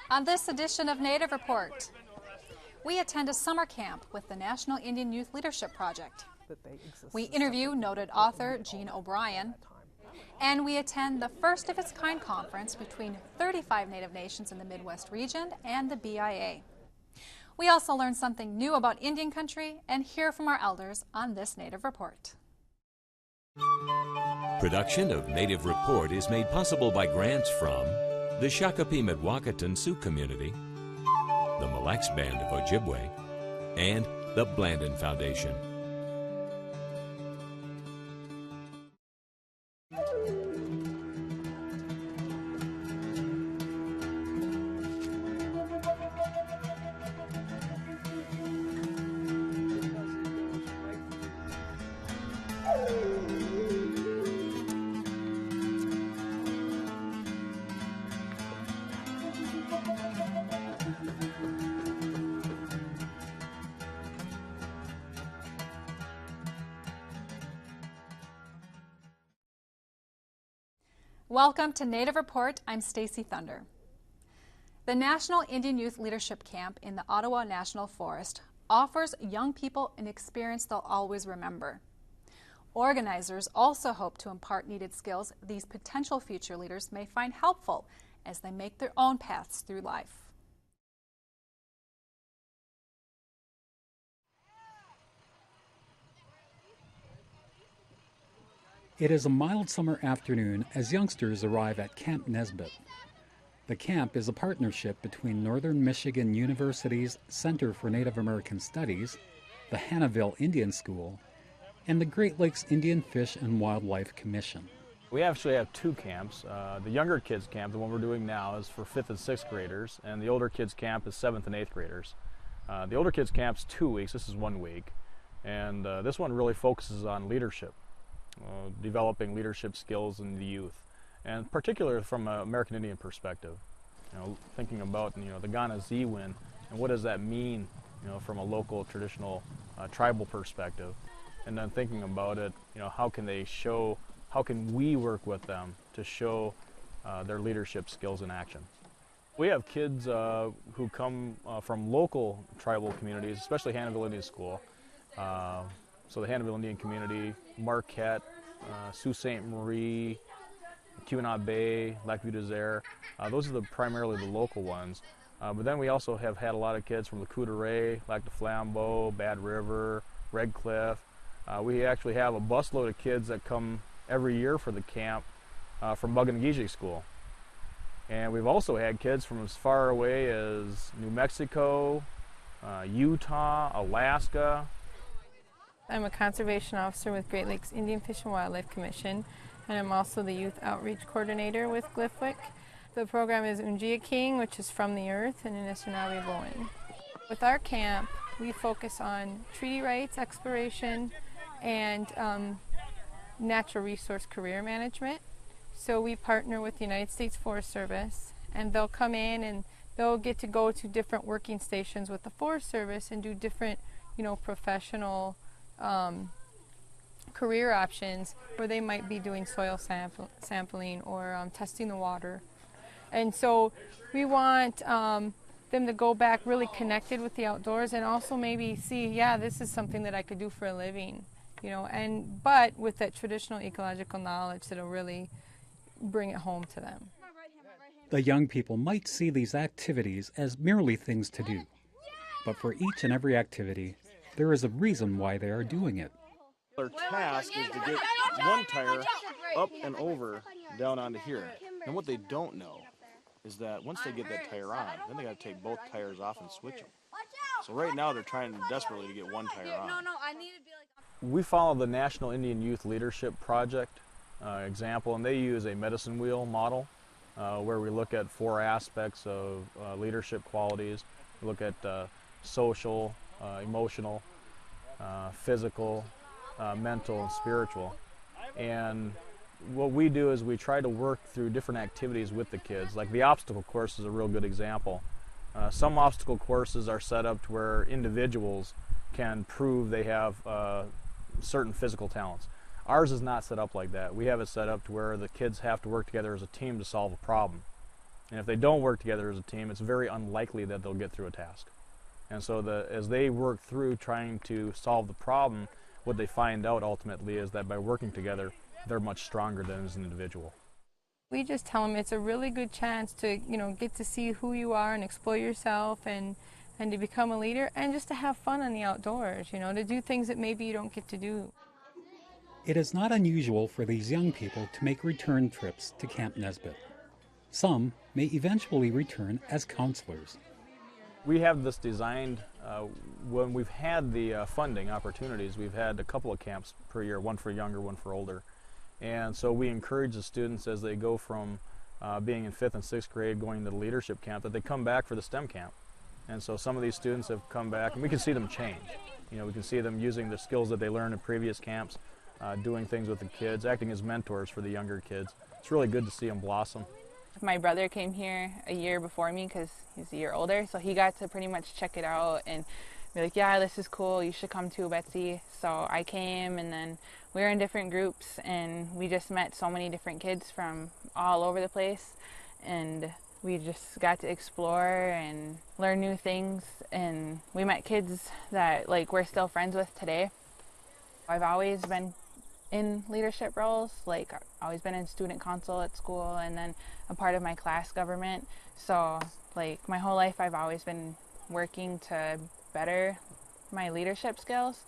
On this edition of Native Report, we attend a summer camp with the National Indian Youth Leadership Project. We interview noted author Jeanne OBrien, and we attend the first of its kind conference between 35 Native nations in the Midwest region and the BIA. We also learn something new about Indian country and hear from our elders on this Native Report. Production of Native Report is made possible by grants from the Shakopee Mdewakanton Sioux Community, the Mille Lacs Band of Ojibwe, and the Blandin Foundation. Welcome to Native Report. I'm Stacy Thunder. The National Indian Youth Leadership Camp in the Ottawa National Forest offers young people an experience they'll always remember. Organizers also hope to impart needed skills these potential future leaders may find helpful as they make their own paths through life. It is a mild summer afternoon as youngsters arrive at Camp Nesbitt. The camp is a partnership between Northern Michigan University's Center for Native American Studies, the Hannahville Indian School, and the Great Lakes Indian Fish and Wildlife Commission. We actually have two camps. The younger kids camp, the one we're doing now, is for 5th and 6th graders, and the older kids camp is 7th and 8th graders. The older kids camp's 2 weeks, this is 1 week, and this one really focuses on leadership. Developing leadership skills in the youth, and particularly from an American Indian perspective. Thinking about the Ghana Ziwin and what does that mean, from a local traditional tribal perspective, and then thinking about it, how can we work with them to show their leadership skills in action. We have kids who come from local tribal communities, especially Hannahville Indian School. So the Hannahville Indian community, Marquette, Sault Ste. Marie, Keweenaw Bay, Lac-Vieux-des-Airs, those are primarily the local ones. But then we also have had a lot of kids from the Coudray, Lac du Flambeau, Bad River, Red Cliff. We actually have a busload of kids that come every year for the camp from Buganageeji School. And we've also had kids from as far away as New Mexico, Utah, Alaska. I'm a conservation officer with Great Lakes Indian Fish and Wildlife Commission, and I'm also the youth outreach coordinator with Glyphwick. The program is Unjia King, which is from the earth, and Anishinaabe Bowen. With our camp, we focus on treaty rights exploration and natural resource career management. So we partner with the United States Forest Service, and they'll come in and they'll get to go to different working stations with the Forest Service and do different, professional career options where they might be doing soil sampling or testing the water. And so we want them to go back really connected with the outdoors and also maybe see, this is something that I could do for a living, but with that traditional ecological knowledge that'll really bring it home to them. The young people might see these activities as merely things to do, but for each and every activity, there is a reason why they are doing it. Their task is to get one tire up and over down onto here. And what they don't know is that once they get that tire on, then they got to take both tires off and switch them. So right now they're trying desperately to get one tire on. We follow the National Indian Youth Leadership Project example, and they use a medicine wheel model where we look at 4 aspects of leadership qualities. We look at social, emotional, physical, mental, and spiritual. And what we do is we try to work through different activities with the kids. Like the obstacle course is a real good example. Some obstacle courses are set up to where individuals can prove they have certain physical talents. Ours is not set up like that. We have it set up to where the kids have to work together as a team to solve a problem. And if they don't work together as a team, it's very unlikely that they'll get through a task. And so as they work through trying to solve the problem, what they find out ultimately is that by working together, they're much stronger than as an individual. We just tell them it's a really good chance to, get to see who you are and explore yourself and to become a leader and just to have fun in the outdoors, to do things that maybe you don't get to do. It is not unusual for these young people to make return trips to Camp Nesbitt. Some may eventually return as counselors. We have this designed, when we've had the funding opportunities, we've had a couple of camps per year, one for younger, one for older. And so we encourage the students as they go from being in 5th and 6th grade going to the leadership camp that they come back for the STEM camp. And so some of these students have come back and we can see them change. We can see them using the skills that they learned in previous camps, doing things with the kids, acting as mentors for the younger kids. It's really good to see them blossom. My brother came here a year before me because he's a year older, so he got to pretty much check it out and be like, yeah, this is cool, you should come too, Betsy. So I came, and then we were in different groups, and we just met so many different kids from all over the place, and we just got to explore and learn new things, and we met kids that we're still friends with today. I've always been in leadership roles, I've always been in student council at school and then a part of my class government. So my whole life I've always been working to better my leadership skills,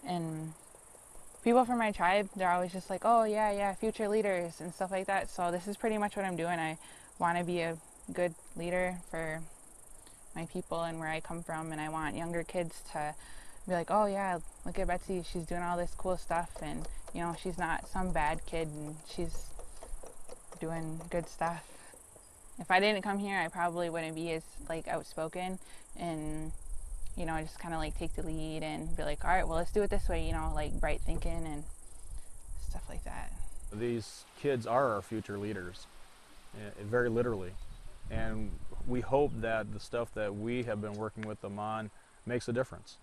and people from my tribe, they're always just like, oh yeah, future leaders and stuff like that. So this is pretty much what I'm doing. I want to be a good leader for my people and where I come from, and I want younger kids to be like, oh yeah, look at Betsy, she's doing all this cool stuff, and she's not some bad kid and she's doing good stuff. If I didn't come here, I probably wouldn't be as outspoken and just kind of take the lead and be like, all right, well, let's do it this way, bright thinking and stuff like that. These kids are our future leaders, very literally, and we hope that the stuff that we have been working with them on makes a difference.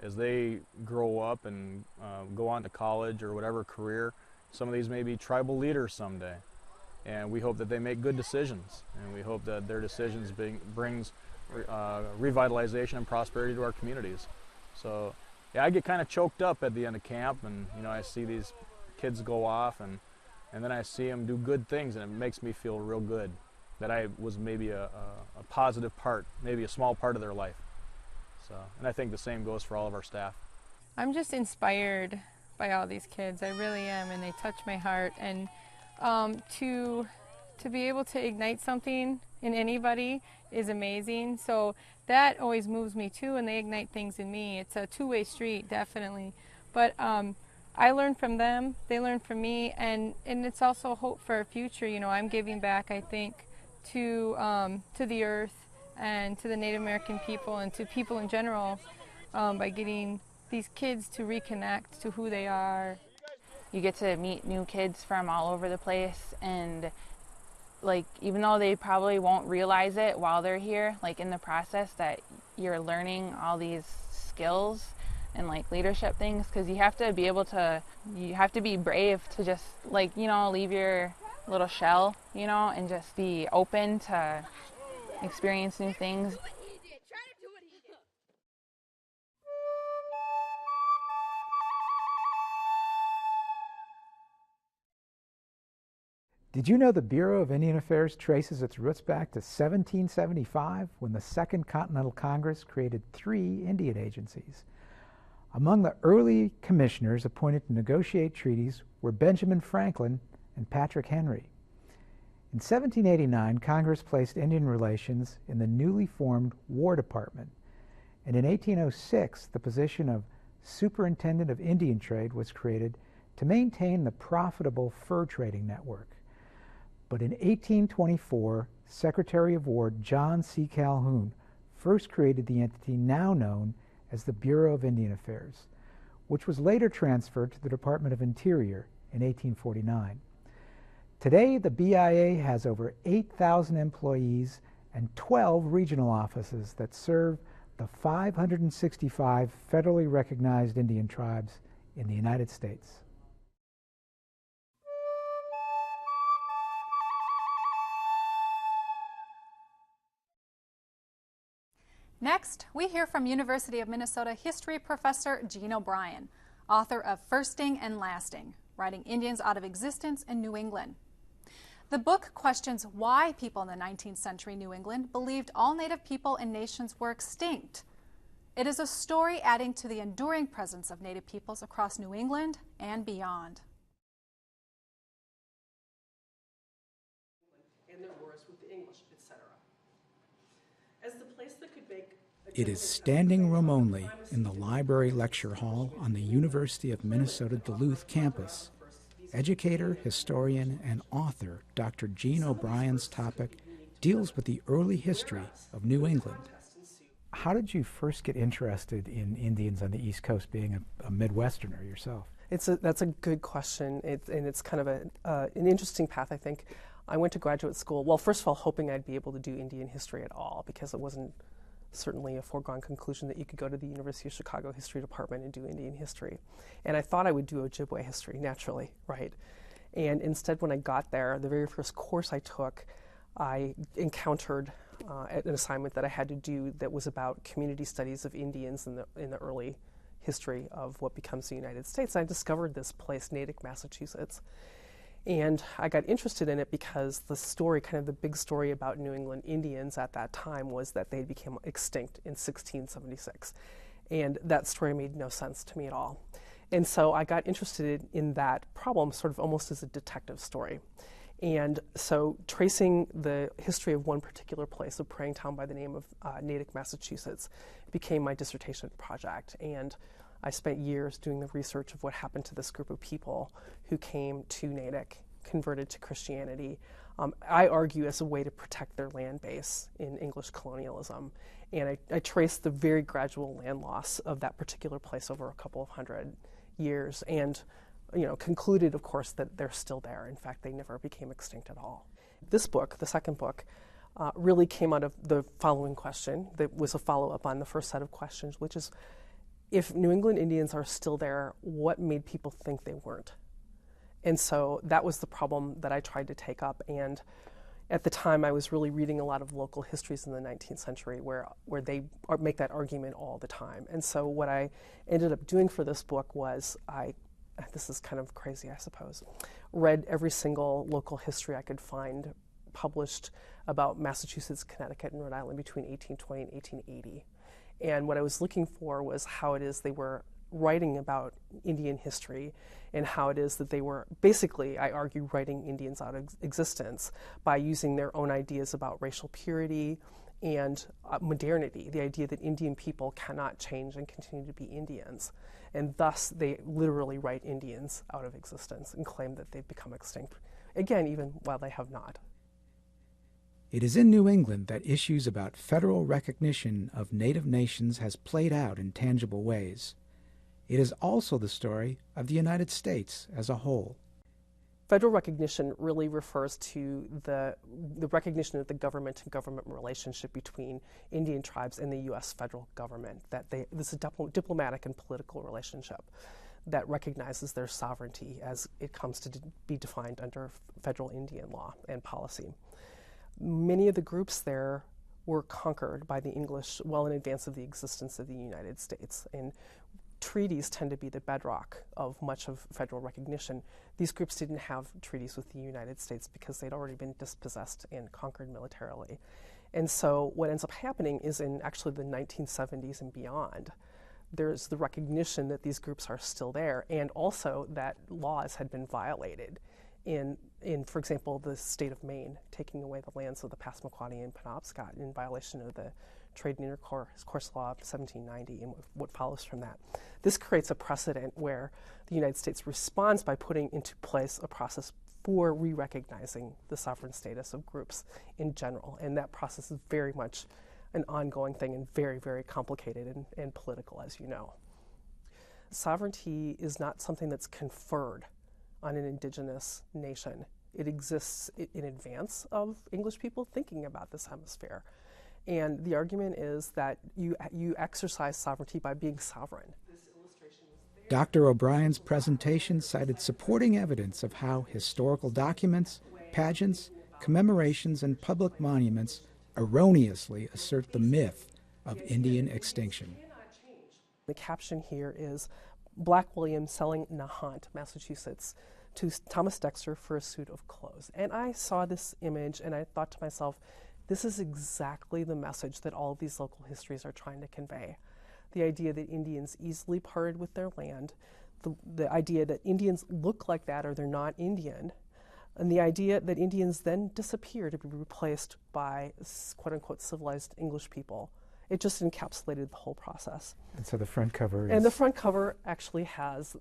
As they grow up and go on to college or whatever career, some of these may be tribal leaders someday. And we hope that they make good decisions. And we hope that their decisions brings revitalization and prosperity to our communities. So, yeah, I get kind of choked up at the end of camp, and I see these kids go off, and then I see them do good things, and it makes me feel real good that I was maybe a positive part, maybe a small part of their life. So, and I think the same goes for all of our staff. I'm just inspired by all these kids. I really am, and they touch my heart. And to be able to ignite something in anybody is amazing. So that always moves me too, and they ignite things in me. It's a two-way street, definitely. But I learn from them, they learn from me, and it's also hope for our future. I'm giving back, I think, to the earth and to the Native American people and to people in general by getting these kids to reconnect to who they are. You get to meet new kids from all over the place, and even though they probably won't realize it while they're here, in the process that you're learning all these skills and leadership things, because you have to be brave to just leave your little shell, and just be open to experience new things. Did you know the Bureau of Indian Affairs traces its roots back to 1775, when the Second Continental Congress created 3 Indian agencies? Among the early commissioners appointed to negotiate treaties were Benjamin Franklin and Patrick Henry. In 1789, Congress placed Indian relations in the newly formed War Department, and in 1806, the position of Superintendent of Indian Trade was created to maintain the profitable fur trading network. But in 1824, Secretary of War John C. Calhoun first created the entity now known as the Bureau of Indian Affairs, which was later transferred to the Department of Interior in 1849. Today, the BIA has over 8,000 employees and 12 regional offices that serve the 565 federally recognized Indian tribes in the United States. Next, we hear from University of Minnesota history professor Jeanne OBrien, author of Firsting and Lasting, Writing Indians Out of Existence in New England. The book questions why people in the 19th century New England believed all Native people and nations were extinct. It is a story adding to the enduring presence of Native peoples across New England and beyond. And their wars with the English, etc. As the place that could make it is standing room only in the library lecture hall on the University of Minnesota Duluth campus. Educator, historian, and author Dr. Jeanne OBrien's topic deals with the early history of New England. How did you first get interested in Indians on the East Coast, being a Midwesterner yourself? That's a good question, and it's kind of an interesting path, I think. I went to graduate school, well, first of all, hoping I'd be able to do Indian history at all, because it wasn't certainly a foregone conclusion that you could go to the University of Chicago History Department and do Indian history. And I thought I would do Ojibwe history, naturally, right? And instead, when I got there, the very first course I took, I encountered an assignment that I had to do that was about community studies of Indians in the early history of what becomes the United States. I discovered this place, Natick, Massachusetts. And I got interested in it because the story, kind of the big story about New England Indians at that time, was that they became extinct in 1676. And that story made no sense to me at all. And so I got interested in that problem sort of almost as a detective story. And so tracing the history of one particular place, a praying town by the name of Natick, Massachusetts, became my dissertation project. And I spent years doing the research of what happened to this group of people who came to Natick, converted to Christianity. I argue as a way to protect their land base in English colonialism. And I traced the very gradual land loss of that particular place over a couple of hundred years, and concluded, of course, that they're still there. In fact, they never became extinct at all. This book, the second book, really came out of the following question that was a follow-up on the first set of questions, which is, if New England Indians are still there, what made people think they weren't? And so that was the problem that I tried to take up. And at the time, I was really reading a lot of local histories in the 19th century where they make that argument all the time. And so what I ended up doing for this book was this is kind of crazy, I suppose, read every single local history I could find published about Massachusetts, Connecticut, and Rhode Island between 1820 and 1880. And what I was looking for was how it is they were writing about Indian history, and how it is that they were basically, I argue, writing Indians out of existence by using their own ideas about racial purity and modernity, the idea that Indian people cannot change and continue to be Indians. And thus, they literally write Indians out of existence and claim that they've become extinct, again, even while they have not. It is in New England that issues about federal recognition of Native nations has played out in tangible ways. It is also the story of the United States as a whole. Federal recognition really refers to the recognition of the government-to-government relationship between Indian tribes and the U.S. federal government, this is a diplomatic and political relationship that recognizes their sovereignty as it comes to be defined under federal Indian law and policy. Many of the groups there were conquered by the English well in advance of the existence of the United States, and treaties tend to be the bedrock of much of federal recognition. These groups didn't have treaties with the United States because they'd already been dispossessed and conquered militarily. And so what ends up happening is in actually the 1970s and beyond, there's the recognition that these groups are still there, and also that laws had been violated in, for example, the state of Maine, taking away the lands of the Passamaquoddy and Penobscot in violation of the Trade and Intercourse Law of 1790 and what follows from that. This creates a precedent where the United States responds by putting into place a process for re-recognizing the sovereign status of groups in general. And that process is very much an ongoing thing and very, very complicated and political, as you know. Sovereignty is not something that's conferred on an indigenous nation. It exists in advance of English people thinking about this hemisphere. And the argument is that you exercise sovereignty by being sovereign. Dr. O'Brien's presentation cited supporting evidence of how historical documents, pageants, commemorations, and public monuments erroneously assert the myth of Indian extinction. The caption here is Black William selling Nahant, Massachusetts, to Thomas Dexter for a suit of clothes. And I saw this image and I thought to myself, this is exactly the message that all of these local histories are trying to convey. The idea that Indians easily parted with their land, the idea that Indians look like that or they're not Indian, and the idea that Indians then disappear to be replaced by quote-unquote civilized English people. It just encapsulated the whole process. And so the front cover is... And the front cover actually has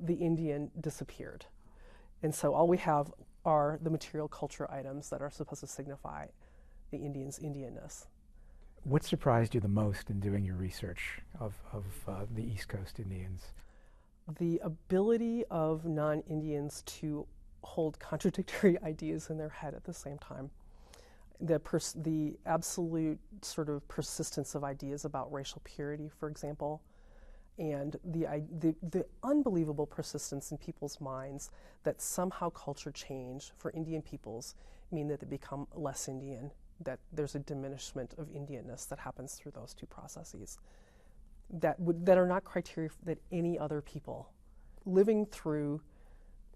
the Indian disappeared. And so all we have are the material culture items that are supposed to signify the Indian's Indianness. What surprised you the most in doing your research of the East Coast Indians? The ability of non-Indians to hold contradictory ideas in their head at the same time. The absolute sort of persistence of ideas about racial purity, for example, and the unbelievable persistence in people's minds that somehow culture change for Indian peoples mean that they become less Indian, that there's a diminishment of Indianness that happens through those two processes that are not criteria that any other people living through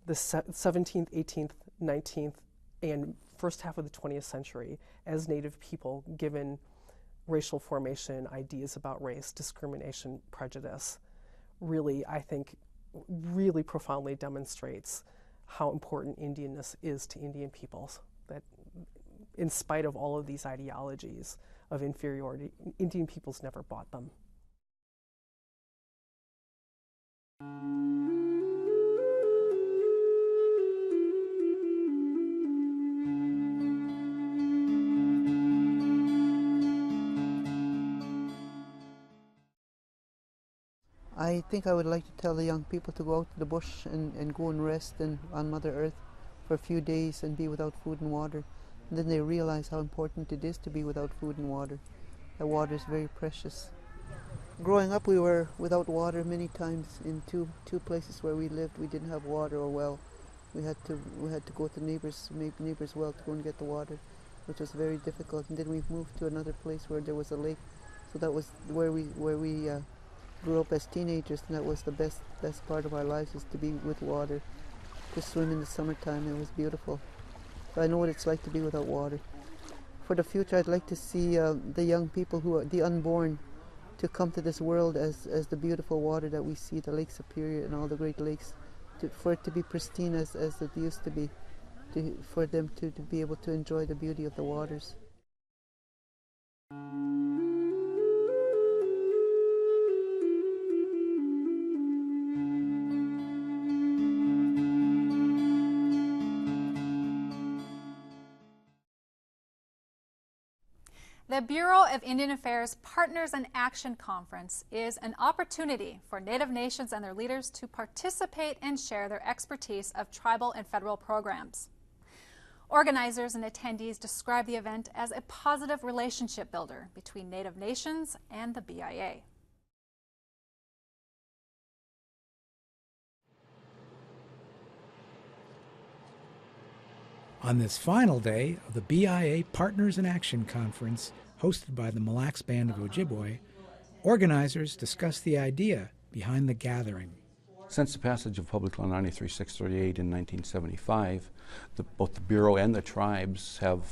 the 17th, 18th, 19th, and first half of the 20th century as Native people, given racial formation, ideas about race, discrimination, prejudice, really, I think, really profoundly demonstrates how important Indianness is to Indian peoples. That in spite of all of these ideologies of inferiority, Indian peoples never bought them. I think I would like to tell the young people to go out to the bush and go and rest on Mother Earth for a few days and be without food and water. And then they realize how important it is to be without food and water. The water is very precious. Growing up, we were without water many times in two places where we lived. We didn't have water or well. We had to go to neighbors' well to go and get the water, which was very difficult. And then we moved to another place where there was a lake. So that was where we grew up as teenagers, and that was the best part of our lives, is to be with water, to swim in the summertime. It was beautiful. So I know what it's like to be without water. For the future, I'd like to see the young people, who are the unborn, to come to this world as the beautiful water that we see, the Lake Superior and all the Great Lakes, for it to be pristine as it used to be, for them to be able to enjoy the beauty of the waters. The Bureau of Indian Affairs Partners in Action Conference is an opportunity for Native nations and their leaders to participate and share their expertise of tribal and federal programs. Organizers and attendees describe the event as a positive relationship builder between Native nations and the BIA. On this final day of the BIA Partners in Action Conference, hosted by the Mille Lacs Band of Ojibwe, organizers discussed the idea behind the gathering. Since the passage of Public Law 93-638 in 1975, both the Bureau and the tribes have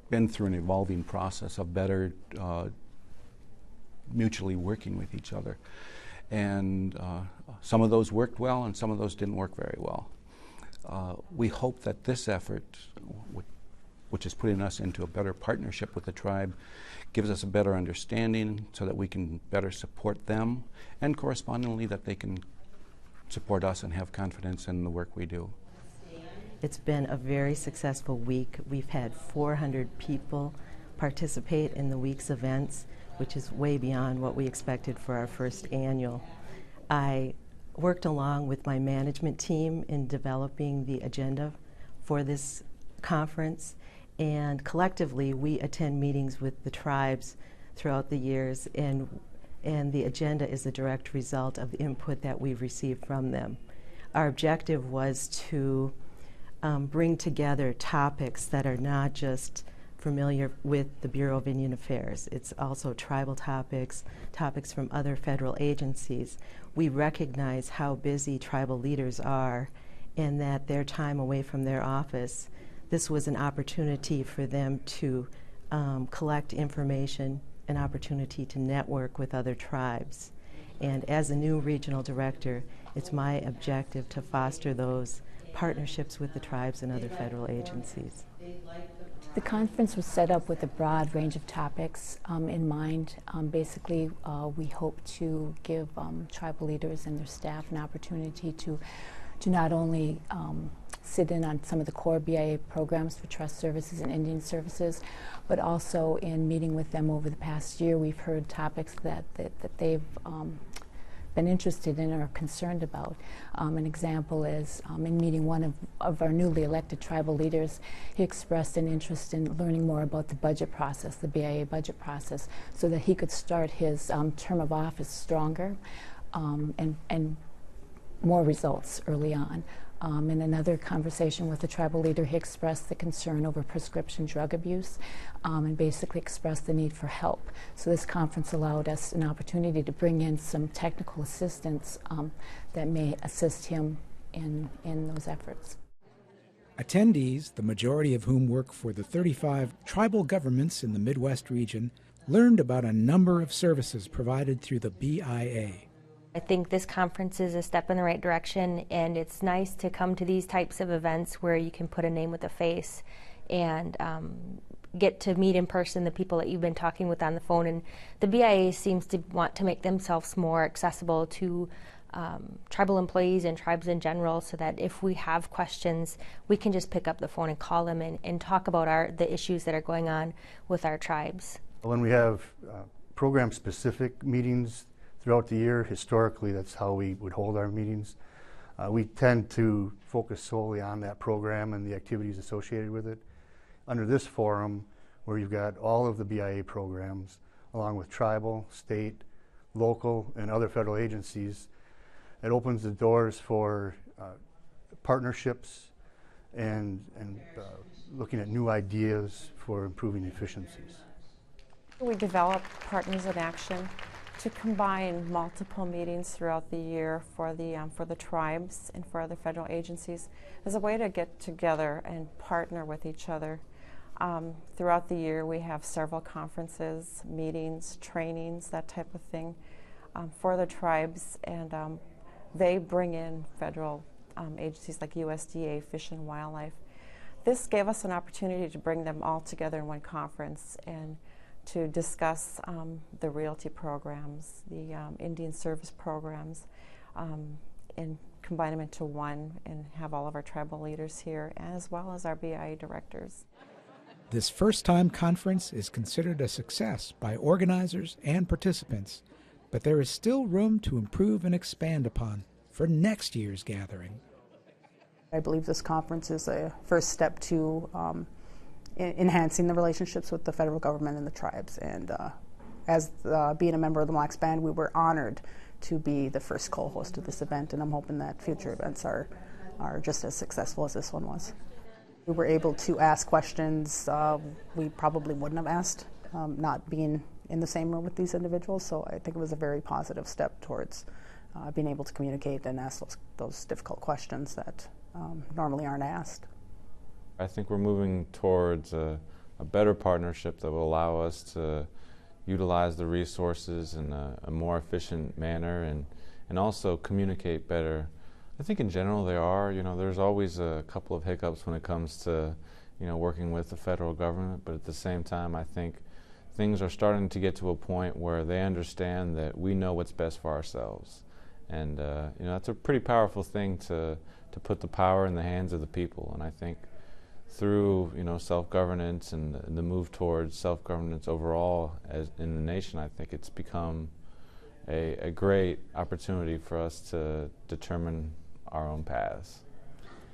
been through an evolving process of better mutually working with each other. And some of those worked well and some of those didn't work very well. We hope that this effort, which is putting us into a better partnership with the tribe, gives us a better understanding so that we can better support them, and correspondingly that they can support us and have confidence in the work we do. It's been a very successful week. We've had 400 people participate in the week's events, which is way beyond what we expected for our first annual. I worked along with my management team in developing the agenda for this conference, and collectively we attend meetings with the tribes throughout the years, and the agenda is a direct result of the input that we've received from them. Our objective was to bring together topics that are not just familiar with the Bureau of Indian Affairs. It's also tribal topics, topics from other federal agencies. We recognize how busy tribal leaders are and that their time away from their office, this was an opportunity for them to collect information, an opportunity to network with other tribes. And as a new regional director, it's my objective to foster those partnerships with the tribes and other federal agencies. The conference was set up with a broad range of topics in mind. Basically, we hope to give tribal leaders and their staff an opportunity to not only sit in on some of the core BIA programs for trust services and Indian services, but also in meeting with them over the past year, we've heard topics that they've been interested in or are concerned about. An example is in meeting one of our newly elected tribal leaders, he expressed an interest in learning more about the budget process, the BIA budget process, so that he could start his term of office stronger and more results early on. In another conversation with the tribal leader, he expressed the concern over prescription drug abuse and basically expressed the need for help. So this conference allowed us an opportunity to bring in some technical assistance that may assist him in those efforts. Attendees, the majority of whom work for the 35 tribal governments in the Midwest region, learned about a number of services provided through the BIA. I think this conference is a step in the right direction, and it's nice to come to these types of events where you can put a name with a face and get to meet in person the people that you've been talking with on the phone. And the BIA seems to want to make themselves more accessible to tribal employees and tribes in general, so that if we have questions, we can just pick up the phone and call them and talk about the issues that are going on with our tribes. When we have program-specific meetings throughout the year, historically that's how we would hold our meetings. We tend to focus solely on that program and the activities associated with it. Under this forum, where you've got all of the BIA programs, along with tribal, state, local, and other federal agencies, it opens the doors for partnerships and looking at new ideas for improving efficiencies. We develop Partners in Action to combine multiple meetings throughout the year for the tribes and for other federal agencies as a way to get together and partner with each other. Throughout the year, we have several conferences, meetings, trainings, that type of thing for the tribes, and they bring in federal agencies like USDA, Fish and Wildlife. This gave us an opportunity to bring them all together in one conference and to discuss the realty programs, the Indian service programs, and combine them into one and have all of our tribal leaders here, as well as our BIA directors. This first-time conference is considered a success by organizers and participants, but there is still room to improve and expand upon for next year's gathering. I believe this conference is a first step to enhancing the relationships with the federal government and the tribes. And as being a member of the Mille Lacs Band, we were honored to be the first co-host of this event, and I'm hoping that future events are just as successful as this one was. We were able to ask questions we probably wouldn't have asked, not being in the same room with these individuals, so I think it was a very positive step towards being able to communicate and ask those difficult questions that normally aren't asked. I think we're moving towards a better partnership that will allow us to utilize the resources in a more efficient manner and also communicate better. I think in general there's always a couple of hiccups when it comes to working with the federal government, but at the same time I think things are starting to get to a point where they understand that we know what's best for ourselves. And that's a pretty powerful thing to put the power in the hands of the people. And I think through self-governance and the move towards self-governance overall in the nation, I think it's become a great opportunity for us to determine our own paths.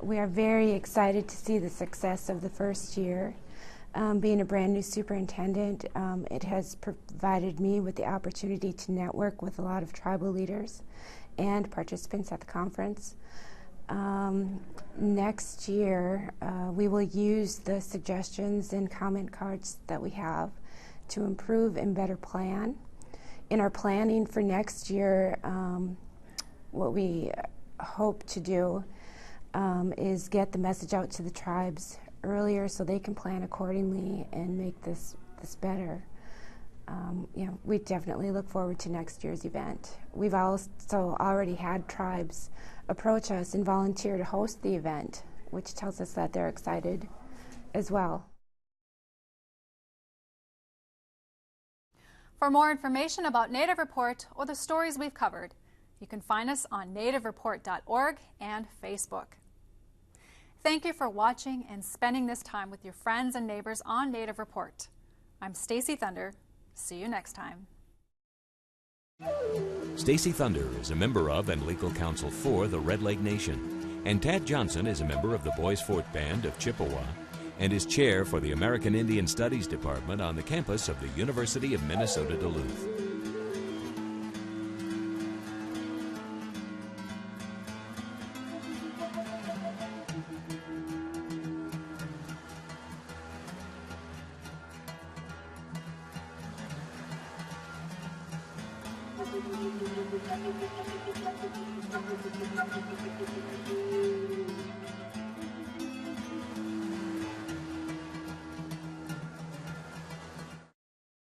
We are very excited to see the success of the first year. Being a brand new superintendent, it has provided me with the opportunity to network with a lot of tribal leaders and participants at the conference. Next year, we will use the suggestions and comment cards that we have to improve and better plan. In our planning for next year, what we hope to do is get the message out to the tribes earlier so they can plan accordingly and make this better. We definitely look forward to next year's event. We've also already had tribes approach us and volunteer to host the event, which tells us that they're excited as well. For more information about Native Report or the stories we've covered, you can find us on nativereport.org and Facebook. Thank you for watching and spending this time with your friends and neighbors on Native Report. I'm Stacy Thunder. See you next time. Stacy Thunder is a member of and legal counsel for the Red Lake Nation, and Tad Johnson is a member of the Boys Fort Band of Chippewa and is chair for the American Indian Studies Department on the campus of the University of Minnesota Duluth. Thank you.